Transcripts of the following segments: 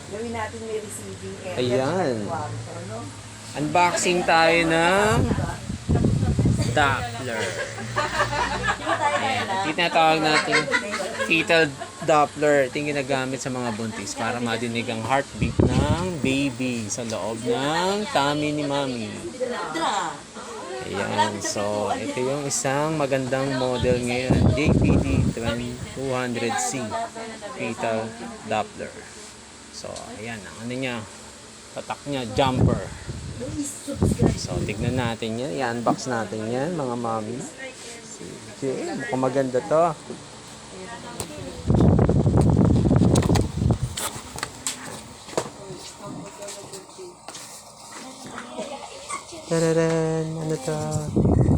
Gawin natin may receiving area. Ayan. sa kwarto, no? Unboxing tayo ng Doppler. Ayan. Tinatawag natin fetal Doppler. Ito yung ginagamit sa mga buntis para madinig ang heartbeat ng baby sa loob ng tummy ni mommy. Ayan. So, ito yung isang magandang model ngayon. JPD 200C fetal Doppler. So, ayan. Ang ano niya, tatak niya, jumper. So, tignan natin yan. I-unbox natin yan, mga mami. Sige, mukhang maganda to. Tararan! Ano to?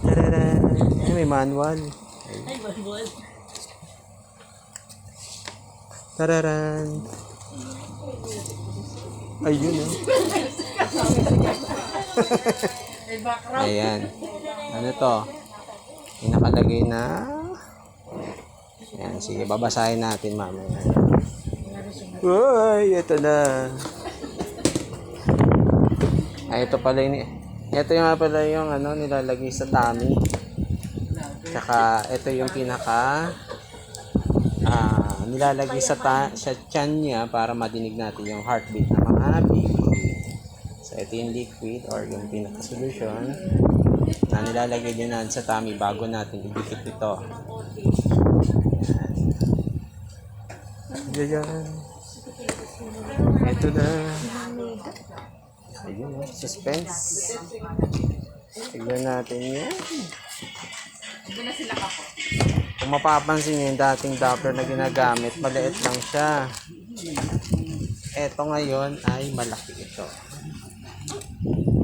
Tararan! Ay, may manual. Tararan! Ayun eh. Ayan. Ano to? May nakalagay na. Ayan, sige, babasahin natin mamaya. Uy, ito na. Ay, ito pala yun. Ito yung pala yung ano, nilalagay sa tummy. Tsaka, ito yung pinaka nilalagay sa tiyan niya para madinig natin yung heartbeat ng mga baby. So, ito yung liquid or yung pinaka-solution na nilalagay din natin sa tummy bago natin idikit ito. Ayan. Ito na. Ayun, suspense. Tignan natin yan. Kung mapapansin nyo, yung dating Doppler na ginagamit, maliit lang siya. Ito ngayon ay malaki ito.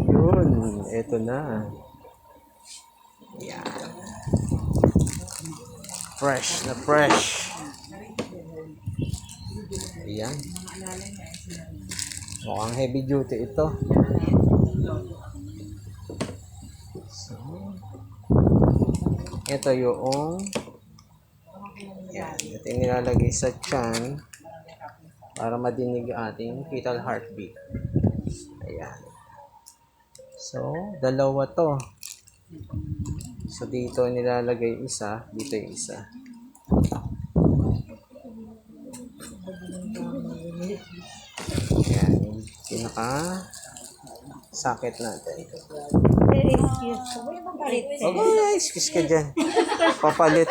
Yun, ito na. Yan. Fresh na fresh. Ayan. Mukhang heavy duty ito. So, ito yung yan. Ito yung nilalagay sa tiyan para madinig ating fetal heartbeat. Ayan. So, dalawa to. So, dito nilalagay isa. Dito yung isa. Ayan. Yung pinaka-socket natin. Excuse ka dyan. Papalit.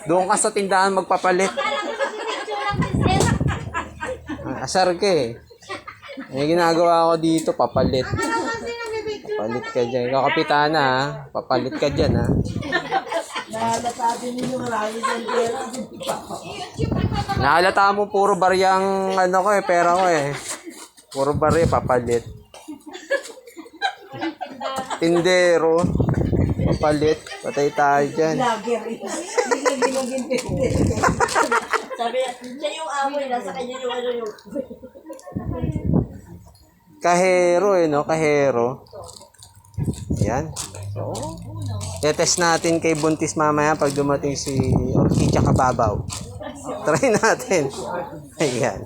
Doon ka sa tindahan magpapalit. Asar ka eh. May ginagawa ko dito, papalit. Papalit ka dyan. Ikaw kapitana ha. Papalit ka dyan ha. Nahalata mo puro baryang ano ko eh, pera ko eh. Puro barya, papalit. Tindero. Papalit. Patay tayo dyan. Sabi siya yung amoy, nasa kanya yung ano yung... Kahero eh, no? Kahero. Ayan. So, test natin kay buntis mamaya pag dumating si Orchid tsaka Babaw. Try natin. Ayan.